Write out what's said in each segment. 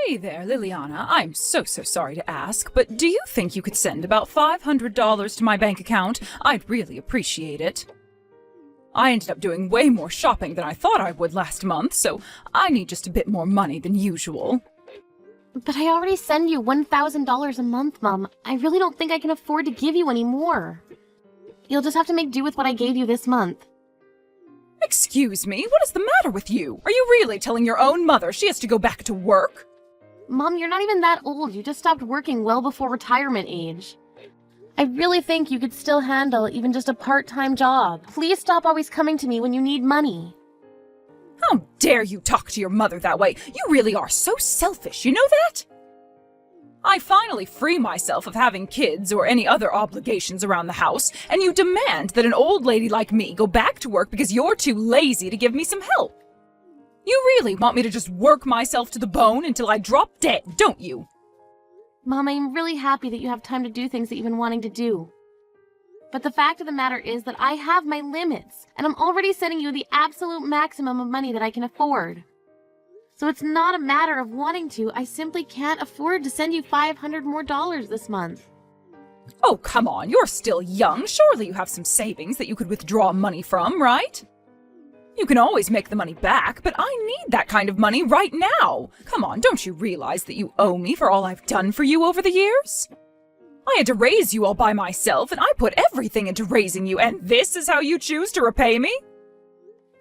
Hey there, Liliana. I'm so sorry to ask, but do you think you could send about $500 to my bank account? I'd really appreciate it. I ended up doing way more shopping than I thought I would last month, so I need just a bit more money than usual. But I already send you $1,000 a month, Mom. I really don't think I can afford to give you any more. You'll just have to make do with what I gave you this month. Excuse me, what is the matter with you? Are you really telling your own mother she has to go back to work? Mom, you're not even that old. You just stopped working well before retirement age. I really think you could still handle even just a part-time job. Please stop always coming to me when you need money. How dare you talk to your mother that way? You really are so selfish, you know that? I finally free myself of having kids or any other obligations around the house, and you demand that an old lady like me go back to work because you're too lazy to give me some help. You really want me to just work myself to the bone until I drop dead, don't you? Mom, I'm really happy that you have time to do things that you've been wanting to do. But the fact of the matter is that I have my limits, and I'm already sending you the absolute maximum of money that I can afford. So it's not a matter of wanting to, I simply can't afford to send you $500 more this month. Oh, come on, you're still young. Surely you have some savings that you could withdraw money from, right? You can always make the money back, but I need that kind of money right now. Come on, don't you realize that you owe me for all I've done for you over the years? I had to raise you all by myself, and I put everything into raising you, and this is how you choose to repay me?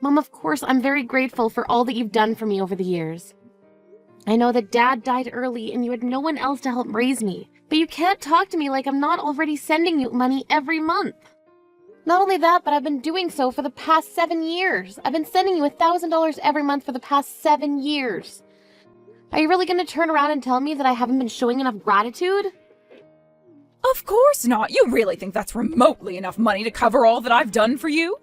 Mom, of course, I'm very grateful for all that you've done for me over the years. I know that Dad died early and you had no one else to help raise me, but you can't talk to me like I'm not already sending you money every month. Not only that, but I've been doing so for the past 7 years. I've been sending you $1,000 every month for the past 7 years. Are you really going to turn around and tell me that I haven't been showing enough gratitude? Of course not. You really think that's remotely enough money to cover all that I've done for you?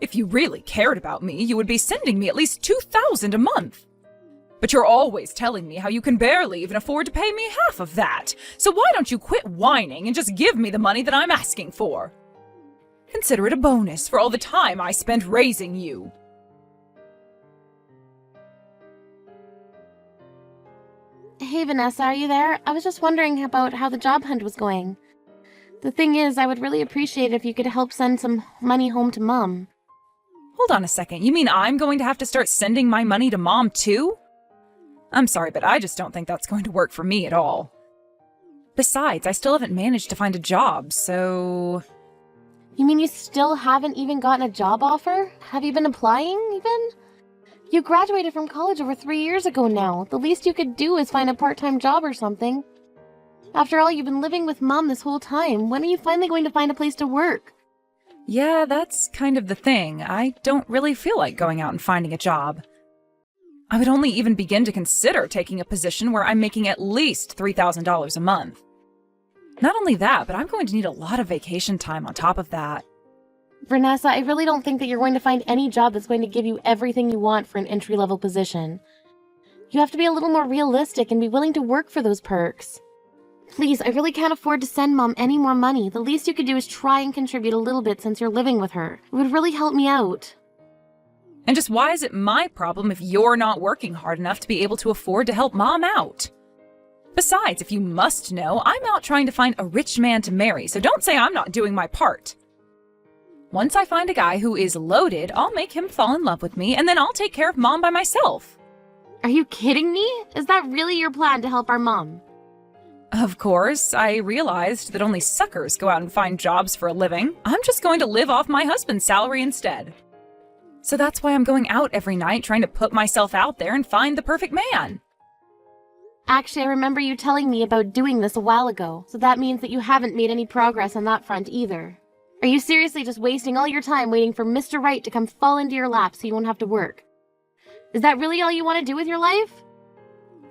If you really cared about me, you would be sending me at least $2,000 a month. But you're always telling me how you can barely even afford to pay me half of that. So why don't you quit whining and just give me the money that I'm asking for? Consider it a bonus for all the time I spent raising you. Hey, Vanessa, are you there? I was just wondering about how the job hunt was going. The thing is, I would really appreciate it if you could help send some money home to Mom. Hold on a second. You mean I'm going to have to start sending my money to Mom too? I'm sorry, but I just don't think that's going to work for me at all. Besides, I still haven't managed to find a job, so... You mean you still haven't even gotten a job offer? Have you been applying, even? You graduated from college over 3 years ago now. The least you could do is find a part-time job or something. After all, you've been living with Mom this whole time. When are you finally going to find a place to work? Yeah, that's kind of the thing. I don't really feel like going out and finding a job. I would only even begin to consider taking a position where I'm making at least $3,000 a month. Not only that, but I'm going to need a lot of vacation time on top of that. Vanessa, I really don't think that you're going to find any job that's going to give you everything you want for an entry-level position. You have to be a little more realistic and be willing to work for those perks. Please, I really can't afford to send Mom any more money. The least you could do is try and contribute a little bit since you're living with her. It would really help me out. And just why is it my problem if you're not working hard enough to be able to afford to help Mom out? Besides, if you must know, I'm out trying to find a rich man to marry, so don't say I'm not doing my part. Once I find a guy who is loaded, I'll make him fall in love with me, and then I'll take care of Mom by myself. Are you kidding me? Is that really your plan to help our Mom? Of course, I realized that only suckers go out and find jobs for a living. I'm just going to live off my husband's salary instead. So that's why I'm going out every night trying to put myself out there and find the perfect man. Actually, I remember you telling me about doing this a while ago, so that means that you haven't made any progress on that front either. Are you seriously just wasting all your time waiting for Mr. Right to come fall into your lap so you won't have to work? Is that really all you want to do with your life?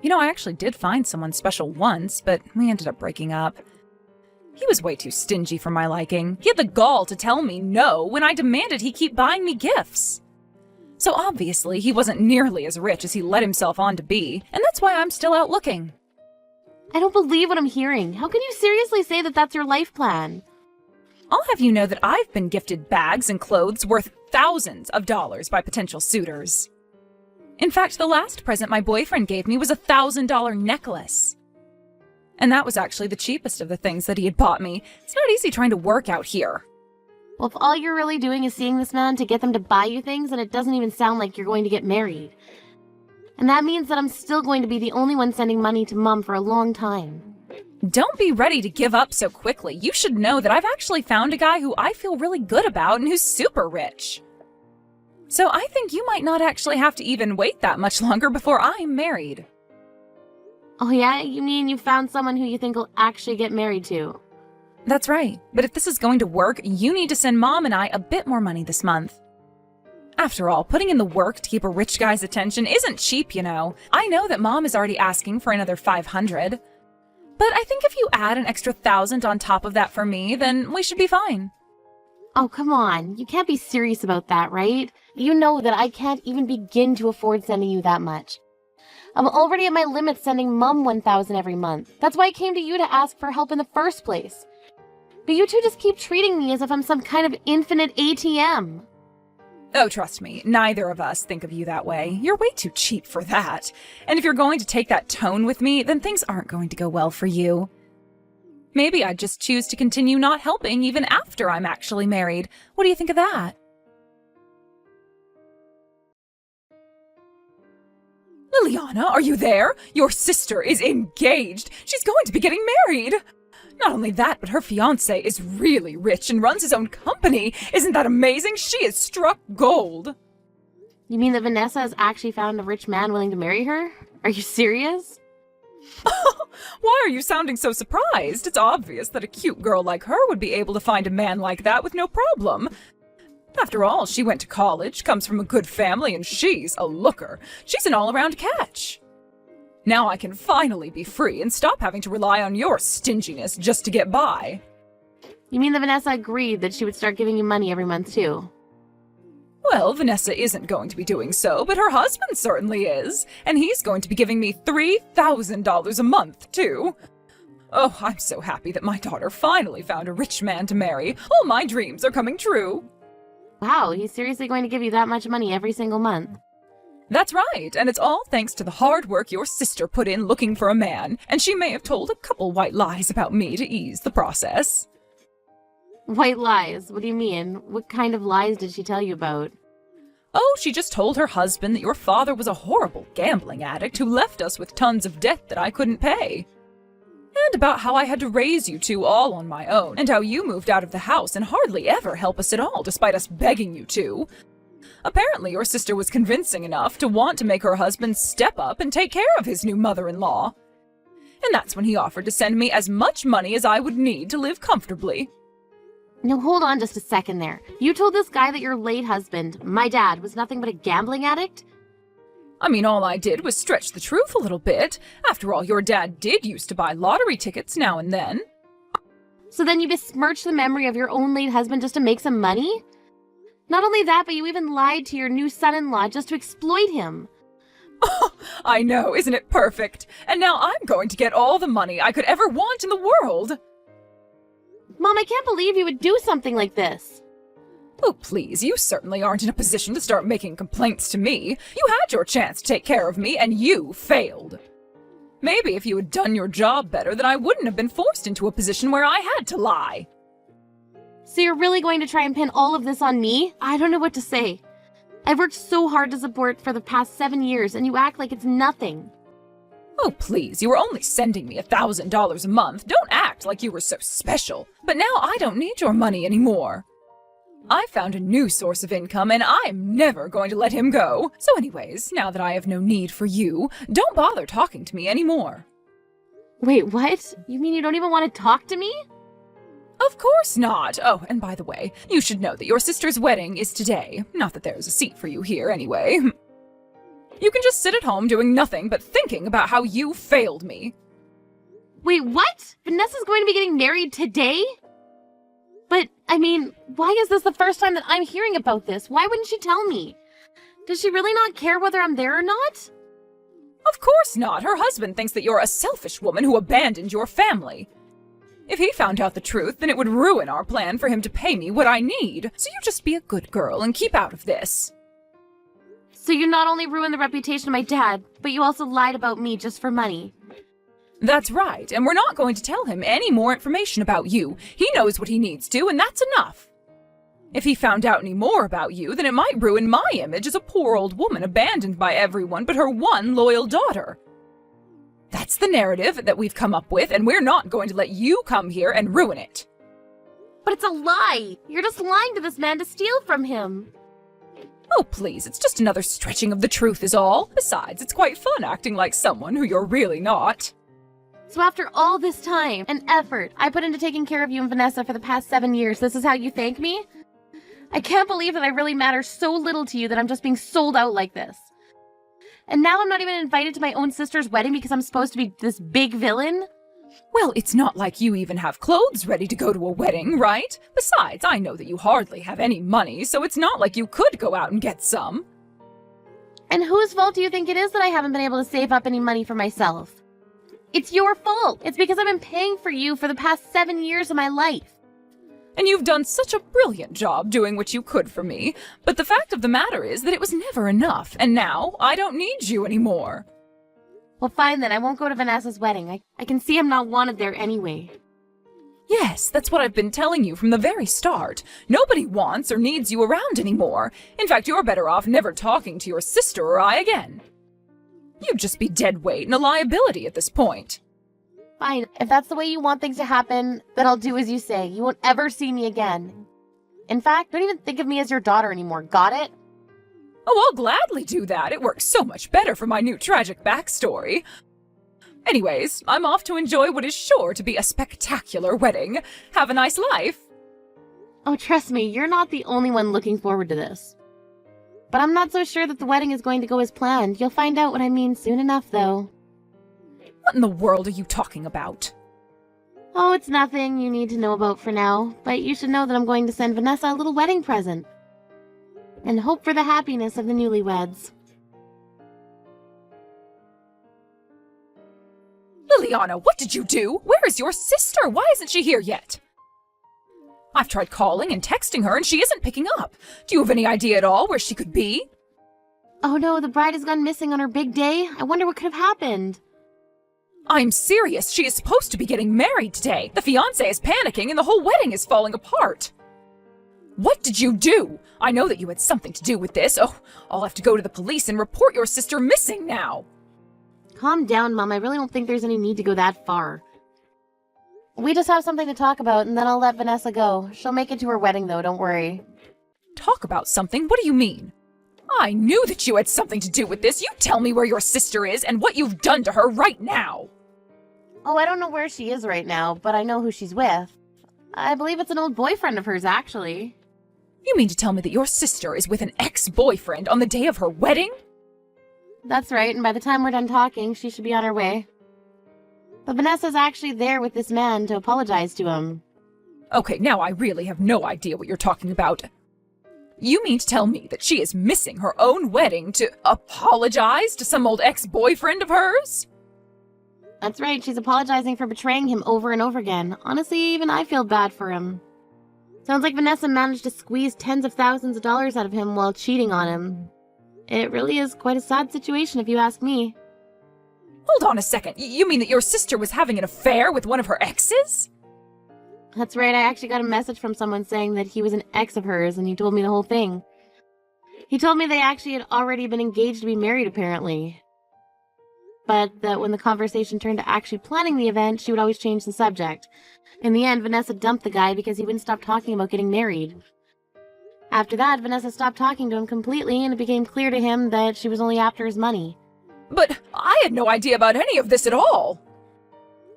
You know, I actually did find someone special once, but we ended up breaking up. He was way too stingy for my liking. He had the gall to tell me no when I demanded he keep buying me gifts. So obviously, he wasn't nearly as rich as he let himself on to be, and that's why I'm still out looking. I don't believe what I'm hearing. How can you seriously say that that's your life plan? I'll have you know that I've been gifted bags and clothes worth thousands of dollars by potential suitors. In fact, the last present my boyfriend gave me was a $1,000 necklace. And that was actually the cheapest of the things that he had bought me. It's not easy trying to work out here. Well, if all you're really doing is seeing this man to get them to buy you things, then it doesn't even sound like you're going to get married. And that means that I'm still going to be the only one sending money to Mom for a long time. Don't be ready to give up so quickly. You should know that I've actually found a guy who I feel really good about and who's super rich. So I think you might not actually have to even wait that much longer before I'm married. Oh yeah? You mean you found someone who you think will actually get married to? That's right. But if this is going to work, you need to send Mom and I a bit more money this month. After all, putting in the work to keep a rich guy's attention isn't cheap, you know. I know that Mom is already asking for another $500. But I think if you add an extra $1,000 on top of that for me, then we should be fine. Oh, come on. You can't be serious about that, right? You know that I can't even begin to afford sending you that much. I'm already at my limit sending Mom $1,000 every month. That's why I came to you to ask for help in the first place. But you two just keep treating me as if I'm some kind of infinite ATM. Oh, trust me, neither of us think of you that way. You're way too cheap for that. And if you're going to take that tone with me, then things aren't going to go well for you. Maybe I'd just choose to continue not helping even after I'm actually married. What do you think of that? Liliana, are you there? Your sister is engaged. She's going to be getting married. Not only that, but her fiancé is really rich and runs his own company. Isn't that amazing? She is struck gold. You mean that Vanessa has actually found a rich man willing to marry her? Are you serious? Why are you sounding so surprised? It's obvious that a cute girl like her would be able to find a man like that with no problem. After all, she went to college, comes from a good family, and she's a looker. She's an all-around catch. Now I can finally be free and stop having to rely on your stinginess just to get by. You mean that Vanessa agreed that she would start giving you money every month too? Well, Vanessa isn't going to be doing so, but her husband certainly is. And he's going to be giving me $3,000 a month, too. Oh, I'm so happy that my daughter finally found a rich man to marry. All my dreams are coming true. Wow, he's seriously going to give you that much money every single month? That's right, and it's all thanks to the hard work your sister put in looking for a man, and she may have told a couple white lies about me to ease the process. White lies? What do you mean? What kind of lies did she tell you about? Oh, she just told her husband that your father was a horrible gambling addict who left us with tons of debt that I couldn't pay. And about how I had to raise you two all on my own, and how you moved out of the house and hardly ever help us at all despite us begging you to. Apparently, your sister was convincing enough to want to make her husband step up and take care of his new mother-in-law. And that's when he offered to send me as much money as I would need to live comfortably. Now hold on just a second there. You told this guy that your late husband, my dad, was nothing but a gambling addict? I mean, all I did was stretch the truth a little bit. After all, your dad did used to buy lottery tickets now and then. So then you besmirched the memory of your own late husband just to make some money? Not only that, but you even lied to your new son-in-law just to exploit him. Oh, I know, isn't it perfect? And now I'm going to get all the money I could ever want in the world. Mom, I can't believe you would do something like this. Oh, please, you certainly aren't in a position to start making complaints to me. You had your chance to take care of me, and you failed. Maybe if you had done your job better, then I wouldn't have been forced into a position where I had to lie. So you're really going to try and pin all of this on me? I don't know what to say. I've worked so hard to support for the past 7 years, and you act like it's nothing. Oh, please, you were only sending me $1,000 a month. Don't act like you were so special. But now I don't need your money anymore. I found a new source of income, and I'm never going to let him go. So anyways, now that I have no need for you, don't bother talking to me anymore. Wait, what? You mean you don't even want to talk to me? Of course not. Oh, and by the way, you should know that your sister's wedding is today. Not that there's a seat for you here anyway. You can just sit at home doing nothing but thinking about how you failed me. Wait, what? Vanessa's going to be getting married today? But, I mean, why is this the first time that I'm hearing about this? Why wouldn't she tell me? Does she really not care whether I'm there or not? Of course not. Her husband thinks that you're a selfish woman who abandoned your family. If he found out the truth, then it would ruin our plan for him to pay me what I need. So you just be a good girl and keep out of this. So you not only ruined the reputation of my dad, but you also lied about me just for money. That's right, and we're not going to tell him any more information about you. He knows what he needs to, and that's enough. If he found out any more about you, then it might ruin my image as a poor old woman abandoned by everyone but her one loyal daughter. That's the narrative that we've come up with, and we're not going to let you come here and ruin it. But it's a lie! You're just lying to this man to steal from him. Oh, please, it's just another stretching of the truth is all. Besides, it's quite fun acting like someone who you're really not. So after all this time and effort I put into taking care of you and Vanessa for the past 7 years, this is how you thank me? I can't believe that I really matter so little to you that I'm just being sold out like this. And now I'm not even invited to my own sister's wedding because I'm supposed to be this big villain? Well, it's not like you even have clothes ready to go to a wedding, right? Besides, I know that you hardly have any money, so it's not like you could go out and get some. And whose fault do you think it is that I haven't been able to save up any money for myself? It's your fault. It's because I've been paying for you for the past 7 years of my life. And you've done such a brilliant job doing what you could for me, but the fact of the matter is that it was never enough, and now I don't need you anymore. Well, fine then, I won't go to Vanessa's wedding. I can see I'm not wanted there anyway. Yes, that's what I've been telling you from the very start. Nobody wants or needs you around anymore. In fact, you're better off never talking to your sister or I again. You'd just be dead weight and a liability at this point. Fine, if that's the way you want things to happen, then I'll do as you say. You won't ever see me again. In fact, don't even think of me as your daughter anymore, got it? Oh, I'll gladly do that. It works so much better for my new tragic backstory. Anyways, I'm off to enjoy what is sure to be a spectacular wedding. Have a nice life. Oh, trust me, you're not the only one looking forward to this. But I'm not so sure that the wedding is going to go as planned. You'll find out what I mean soon enough, though. What in the world are you talking about? Oh, it's nothing you need to know about for now, but you should know that I'm going to send Vanessa a little wedding present. And hope for the happiness of the newlyweds. Liliana, what did you do? Where is your sister? Why isn't she here yet? I've tried calling and texting her and she isn't picking up. Do you have any idea at all where she could be? Oh no, the bride has gone missing on her big day. I wonder what could have happened. I'm serious. She is supposed to be getting married today. The fiancé is panicking and the whole wedding is falling apart. What did you do? I know that you had something to do with this. Oh, I'll have to go to the police and report your sister missing now. Calm down, Mom. I really don't think there's any need to go that far. We just have something to talk about, and then I'll let Vanessa go. She'll make it to her wedding, though, don't worry. Talk about something? What do you mean? I knew that you had something to do with this. You tell me where your sister is and what you've done to her right now. Oh, I don't know where she is right now, but I know who she's with. I believe it's an old boyfriend of hers, actually. You mean to tell me that your sister is with an ex-boyfriend on the day of her wedding? That's right, and by the time we're done talking, she should be on her way. But Vanessa's actually there with this man to apologize to him. Okay, now I really have no idea what you're talking about. You mean to tell me that she is missing her own wedding to apologize to some old ex-boyfriend of hers? That's right, she's apologizing for betraying him over and over again. Honestly, even I feel bad for him. Sounds like Vanessa managed to squeeze tens of thousands of dollars out of him while cheating on him. It really is quite a sad situation if you ask me. Hold on a second. You mean that your sister was having an affair with one of her exes? That's right, I actually got a message from someone saying that he was an ex of hers, and he told me the whole thing. He told me they actually had already been engaged to be married, apparently. But that when the conversation turned to actually planning the event, she would always change the subject. In the end, Vanessa dumped the guy because he wouldn't stop talking about getting married. After that, Vanessa stopped talking to him completely, and it became clear to him that she was only after his money. But I had no idea about any of this at all.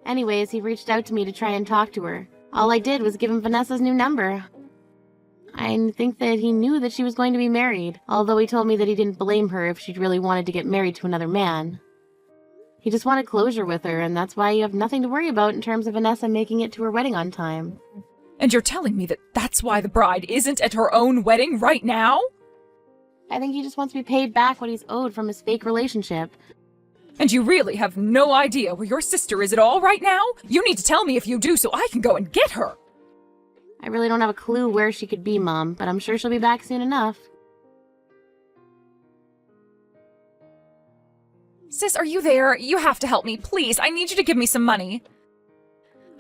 Anyways, he reached out to me to try and talk to her. All I did was give him Vanessa's new number. I think that he knew that she was going to be married, although he told me that he didn't blame her if she'd really wanted to get married to another man. He just wanted closure with her, and that's why you have nothing to worry about in terms of Vanessa making it to her wedding on time. And you're telling me that that's why the bride isn't at her own wedding right now? I think he just wants to be paid back what he's owed from his fake relationship. And you really have no idea where your sister is at all right now? You need to tell me if you do so I can go and get her. I really don't have a clue where she could be, Mom, but I'm sure she'll be back soon enough. Sis, are you there? You have to help me, please. I need you to give me some money.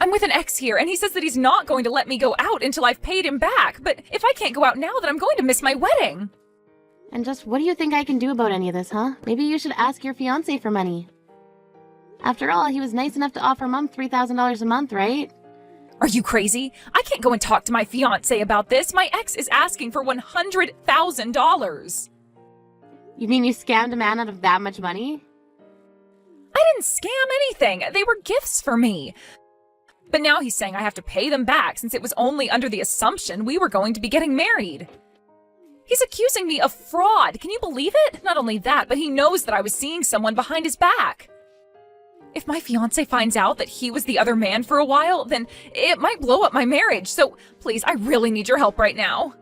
I'm with an ex here, and he says that he's not going to let me go out until I've paid him back. But if I can't go out now, then I'm going to miss my wedding. And just what do you think I can do about any of this, huh? Maybe you should ask your fiancé for money. After all, he was nice enough to offer Mom $3,000 a month, right? Are you crazy? I can't go and talk to my fiancé about this. My ex is asking for $100,000. You mean you scammed a man out of that much money? I didn't scam anything. They were gifts for me. But now he's saying I have to pay them back since it was only under the assumption we were going to be getting married. He's accusing me of fraud. Can you believe it? Not only that, but he knows that I was seeing someone behind his back. If my fiancé finds out that he was the other man for a while, then it might blow up my marriage. So please, I really need your help right now.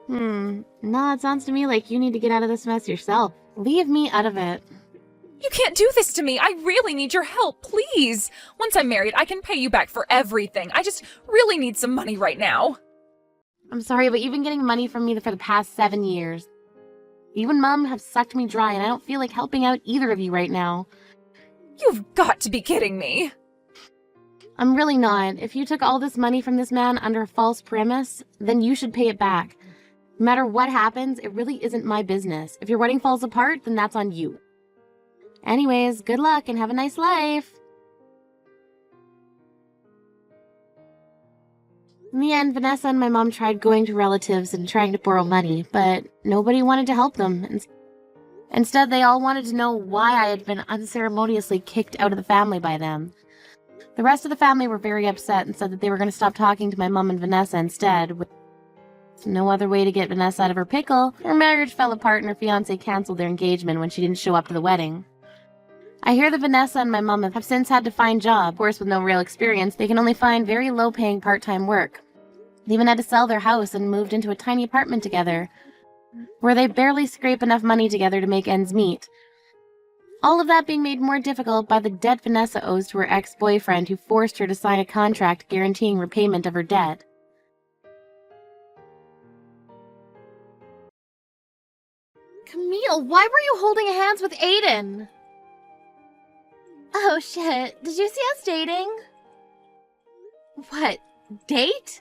No, it sounds to me like you need to get out of this mess yourself. Leave me out of it. You can't do this to me. I really need your help, please. Once I'm married, I can pay you back for everything. I just really need some money right now. I'm sorry, but you've been getting money from me for the past 7 years. You and Mom have sucked me dry, and I don't feel like helping out either of you right now. You've got to be kidding me. I'm really not. If you took all this money from this man under a false premise, then you should pay it back. No matter what happens, it really isn't my business. If your wedding falls apart, then that's on you. Anyways, good luck and have a nice life. In the end, Vanessa and my mom tried going to relatives and trying to borrow money, but nobody wanted to help them. Instead, they all wanted to know why I had been unceremoniously kicked out of the family by them. The rest of the family were very upset and said that they were going to stop talking to my mom and Vanessa instead. With no other way to get Vanessa out of her pickle, her marriage fell apart and her fiancé canceled their engagement when she didn't show up to the wedding. I hear that Vanessa and my mom have since had to find jobs. Of course, with no real experience, they can only find very low-paying part-time work. They even had to sell their house and moved into a tiny apartment together, where they barely scrape enough money together to make ends meet. All of that being made more difficult by the debt Vanessa owes to her ex-boyfriend who forced her to sign a contract guaranteeing repayment of her debt. Camille, why were you holding hands with Aiden? Oh shit, did you see us dating? What, date?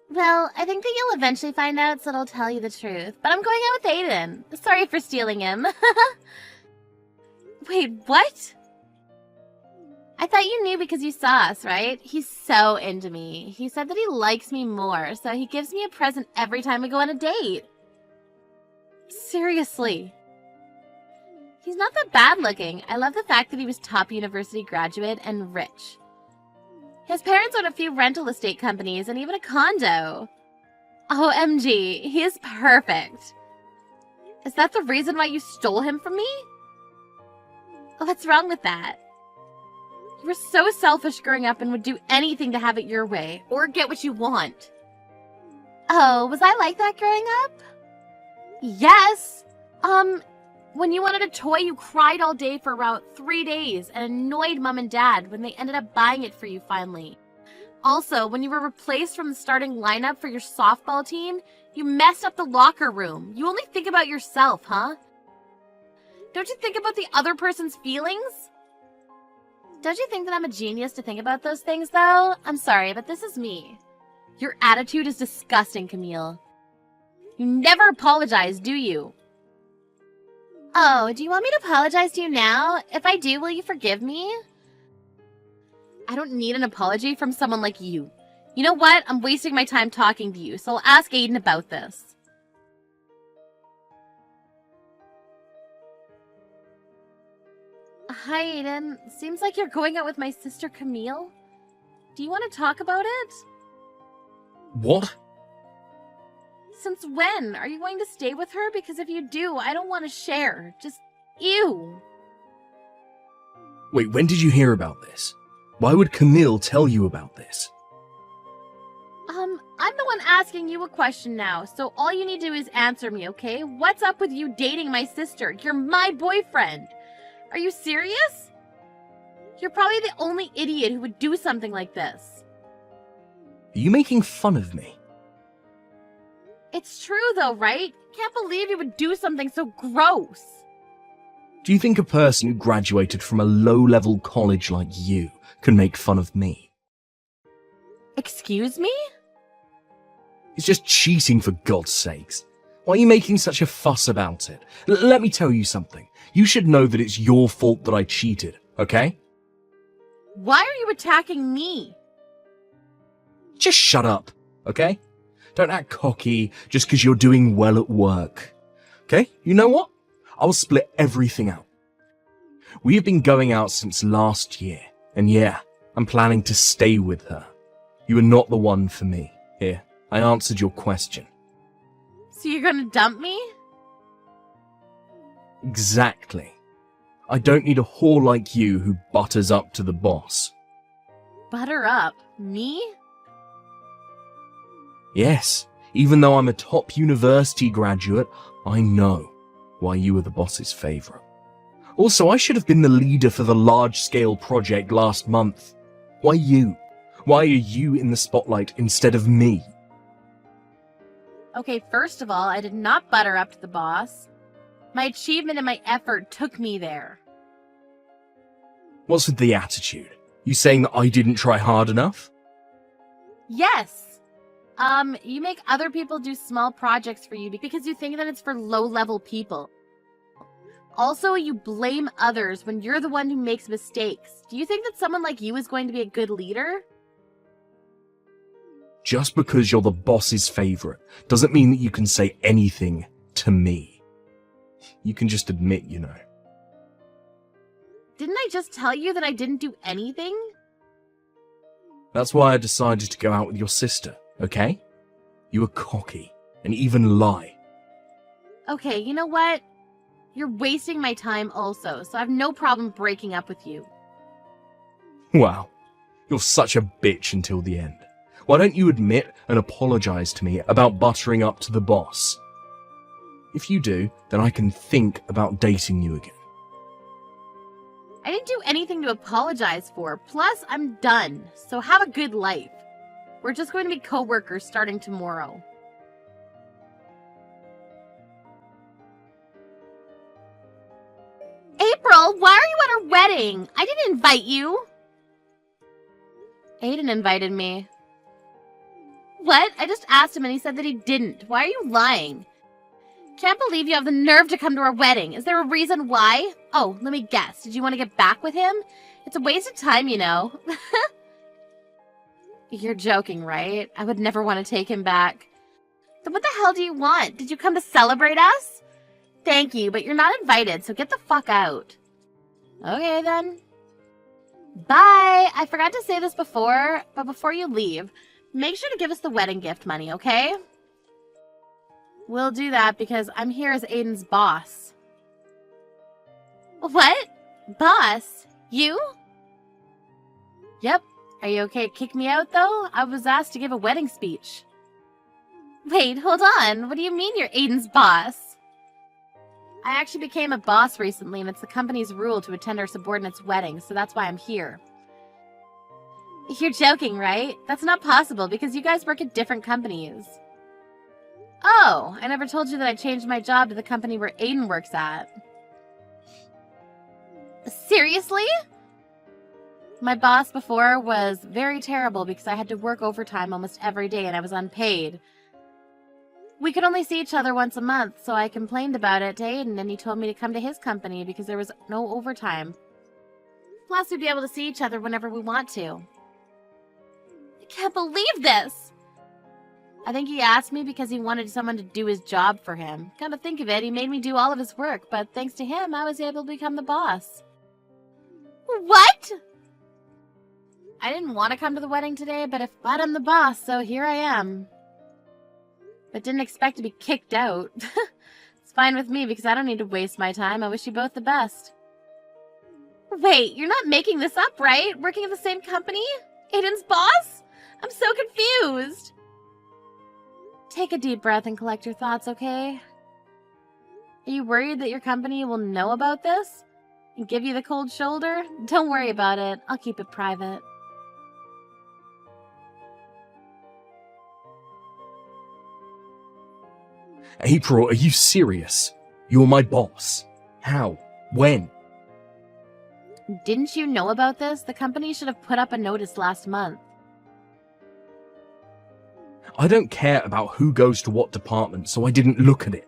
Well, I think that you'll eventually find out, so I'll tell you the truth. But I'm going out with Aiden. Sorry for stealing him. Wait, what? I thought you knew because you saw us, right? He's so into me. He said that he likes me more, so he gives me a present every time we go on a date. Seriously. He's not that bad looking. I love the fact that he was top university graduate and rich. His parents own a few rental estate companies and even a condo. OMG, he is perfect. Is that the reason why you stole him from me? What's wrong with that? You were so selfish growing up and would do anything to have it your way, or get what you want. Oh, was I like that growing up? Yes. When you wanted a toy, you cried all day for about 3 days and annoyed Mom and Dad when they ended up buying it for you finally. Also, when you were replaced from the starting lineup for your softball team, you messed up the locker room. You only think about yourself, huh? Don't you think about the other person's feelings? Don't you think that I'm a genius to think about those things, though? I'm sorry, but this is me. Your attitude is disgusting, Camille. You never apologize, do you? Oh, do you want me to apologize to you now? If I do, will you forgive me? I don't need an apology from someone like you. You know what? I'm wasting my time talking to you, so I'll ask Aiden about this. Hi, Aiden. Seems like you're going out with my sister Camille. Do you want to talk about it? What? Since when? Are you going to stay with her? Because if you do, I don't want to share. Just, ew. Wait, when did you hear about this? Why would Camille tell you about this? I'm the one asking you a question now, so all you need to do is answer me, okay? What's up with you dating my sister? You're my boyfriend. Are you serious? You're probably the only idiot who would do something like this. Are you making fun of me? It's true though, right? Can't believe you would do something so gross. Do you think a person who graduated from a low-level college like you can make fun of me? Excuse me? It's just cheating, for God's sakes. Why are you making such a fuss about it? Let me tell you something. You should know that it's your fault that I cheated, okay? Why are you attacking me? Just shut up, okay? Don't act cocky just because you're doing well at work. Okay? You know what? I'll split everything out. We have been going out since last year, and yeah, I'm planning to stay with her. You are not the one for me. Here, I answered your question. So you're gonna dump me? Exactly. I don't need a whore like you who butters up to the boss. Butter up? Me? Yes, even though I'm a top university graduate, I know why you were the boss's favorite. Also, I should have been the leader for the large-scale project last month. Why you? Why are you in the spotlight instead of me? Okay, first of all, I did not butter up to the boss. My achievement and my effort took me there. What's with the attitude? You saying that I didn't try hard enough? Yes. You make other people do small projects for you because you think that it's for low-level people. Also, you blame others when you're the one who makes mistakes. Do you think that someone like you is going to be a good leader? Just because you're the boss's favorite doesn't mean that you can say anything to me. You can just admit, you know. Didn't I just tell you that I didn't do anything? That's why I decided to go out with your sister, okay? You were cocky and even lie. Okay, you know what? You're wasting my time also, so I have no problem breaking up with you. Wow, you're such a bitch until the end. Why don't you admit and apologize to me about buttering up to the boss? If you do, then I can think about dating you again. I didn't do anything to apologize for. Plus, I'm done. So have a good life. We're just going to be co-workers starting tomorrow. April, why are you at our wedding? I didn't invite you. Aiden invited me. What? I just asked him and he said that he didn't. Why are you lying? Can't believe you have the nerve to come to our wedding. Is there a reason why? Oh, let me guess. Did you want to get back with him? It's a waste of time, you know. You're joking, right? I would never want to take him back. Then what the hell do you want? Did you come to celebrate us? Thank you, but you're not invited, so get the fuck out. Okay, then. Bye! I forgot to say this before, but before you leave, make sure to give us the wedding gift money, okay? We'll do that because I'm here as Aiden's boss. What? Boss? You? Yep. Are you okay to kick me out, though? I was asked to give a wedding speech. Wait, hold on. What do you mean you're Aiden's boss? I actually became a boss recently, and it's the company's rule to attend our subordinates' weddings, so that's why I'm here. You're joking, right? That's not possible, because you guys work at different companies. Oh, I never told you that I changed my job to the company where Aiden works at. Seriously? My boss before was very terrible because I had to work overtime almost every day and I was unpaid. We could only see each other once a month, so I complained about it to Aiden and he told me to come to his company because there was no overtime. Plus, we'd be able to see each other whenever we want to. I can't believe this! I think he asked me because he wanted someone to do his job for him. Come to think of it, he made me do all of his work, but thanks to him, I was able to become the boss. What? I didn't want to come to the wedding today, but I'm the boss, so here I am. But didn't expect to be kicked out. It's fine with me because I don't need to waste my time. I wish you both the best. Wait, you're not making this up, right? Working at the same company? Aiden's boss? I'm so confused. Take a deep breath and collect your thoughts, okay? Are you worried that your company will know about this? And give you the cold shoulder? Don't worry about it. I'll keep it private. April, are you serious? You're my boss. How? When? Didn't you know about this? The company should have put up a notice last month. I don't care about who goes to what department, so I didn't look at it.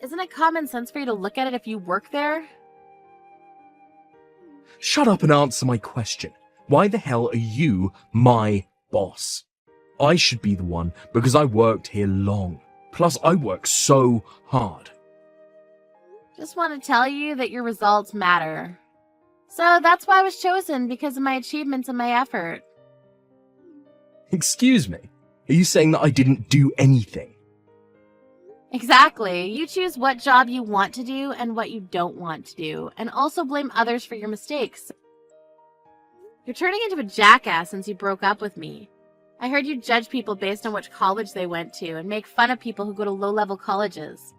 Isn't it common sense for you to look at it if you work there? Shut up and answer my question. Why the hell are you my boss? I should be the one because I worked here long. Plus, I work so hard. Just want to tell you that your results matter. So that's why I was chosen, because of my achievements and my effort. Excuse me? Are you saying that I didn't do anything? Exactly. You choose what job you want to do and what you don't want to do, and also blame others for your mistakes. You're turning into a jackass since you broke up with me. I heard you judge people based on which college they went to and make fun of people who go to low-level colleges.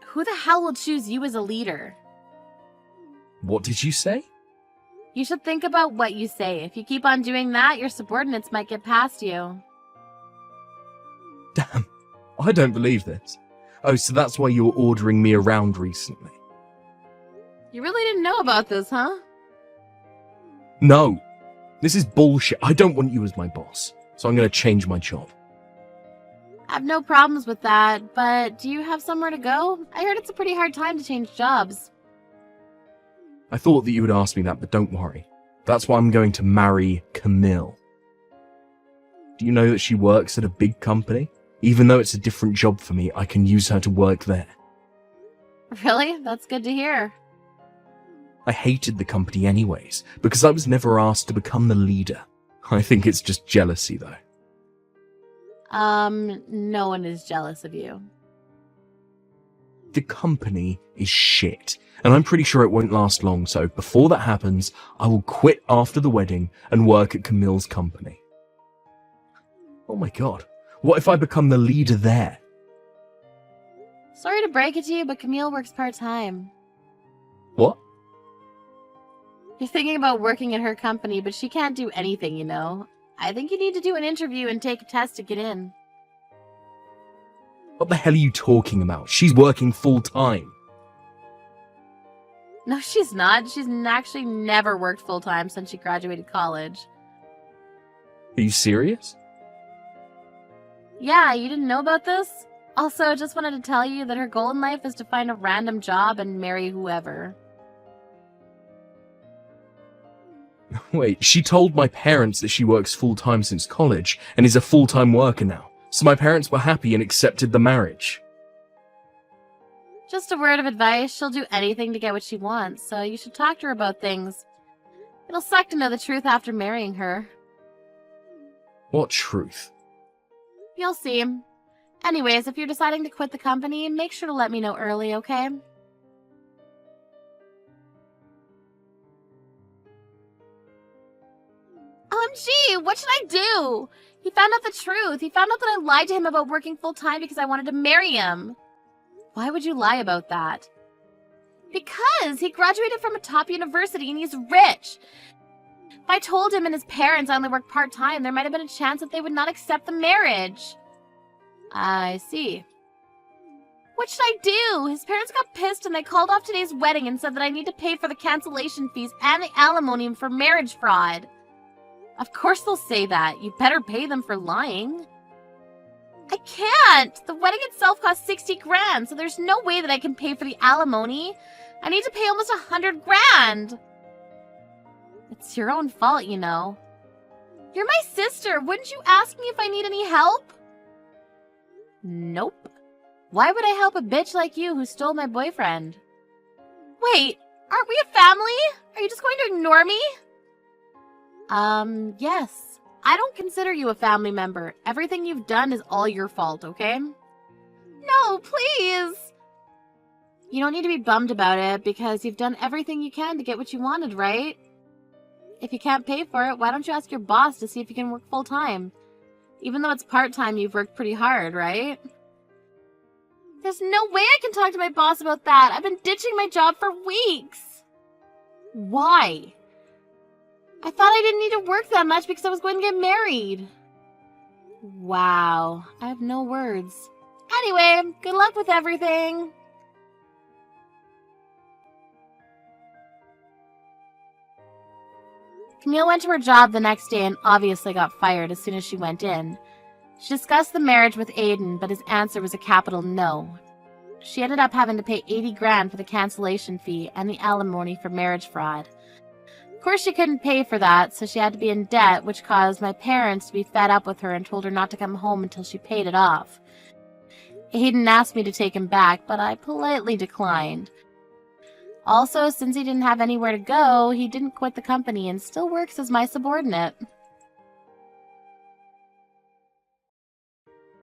Who the hell will choose you as a leader? What did you say? You should think about what you say. If you keep on doing that, your subordinates might get past you. Damn, I don't believe this. Oh, so that's why you were ordering me around recently. You really didn't know about this, huh? No, this is bullshit. I don't want you as my boss, so I'm going to change my job. I have no problems with that, but do you have somewhere to go? I heard it's a pretty hard time to change jobs. I thought that you would ask me that, but don't worry. That's why I'm going to marry Camille. Do you know that she works at a big company? Even though it's a different job for me, I can use her to work there. Really? That's good to hear. I hated the company anyways, because I was never asked to become the leader. I think it's just jealousy, though. No one is jealous of you. The company is shit, and I'm pretty sure it won't last long, so before that happens, I will quit after the wedding and work at Camille's company. Oh my god, what if I become the leader there? Sorry to break it to you, but Camille works part-time. What? You're thinking about working at her company, but she can't do anything, you know. I think you need to do an interview and take a test to get in. What the hell are you talking about? She's working full-time. No, she's not. She's actually never worked full-time since she graduated college. Are you serious? Yeah, you didn't know about this? Also, I just wanted to tell you that her goal in life is to find a random job and marry whoever. Wait, she told my parents that she works full-time since college and is a full-time worker now. So my parents were happy and accepted the marriage. Just a word of advice, she'll do anything to get what she wants, so you should talk to her about things. It'll suck to know the truth after marrying her. What truth? You'll see. Anyways, if you're deciding to quit the company, make sure to let me know early, okay? OMG, what should I do? He found out the truth. He found out that I lied to him about working full-time because I wanted to marry him. Why would you lie about that? Because he graduated from a top university and he's rich. If I told him and his parents I only work part-time, there might have been a chance that they would not accept the marriage. I see. What should I do? His parents got pissed and they called off today's wedding and said that I need to pay for the cancellation fees and the alimony for marriage fraud. Of course they'll say that. You better pay them for lying. I can't! The wedding itself cost 60 grand, so there's no way that I can pay for the alimony. I need to pay almost 100 grand. It's your own fault, you know. You're my sister. Wouldn't you ask me if I need any help? Nope. Why would I help a bitch like you who stole my boyfriend? Wait, aren't we a family? Are you just going to ignore me? Yes. I don't consider you a family member. Everything you've done is all your fault, okay? No, please! You don't need to be bummed about it, because you've done everything you can to get what you wanted, right? If you can't pay for it, why don't you ask your boss to see if you can work full-time? Even though it's part-time, you've worked pretty hard, right? There's no way I can talk to my boss about that. I've been ditching my job for weeks. Why? I thought I didn't need to work that much because I was going to get married. Wow, I have no words. Anyway, good luck with everything. Camille went to her job the next day and obviously got fired as soon as she went in. She discussed the marriage with Aiden, but his answer was a capital no. She ended up having to pay 80 grand for the cancellation fee and the alimony for marriage fraud. Of course she couldn't pay for that, so she had to be in debt, which caused my parents to be fed up with her and told her not to come home until she paid it off. Aiden asked me to take him back, but I politely declined. Also, since he didn't have anywhere to go, he didn't quit the company and still works as my subordinate.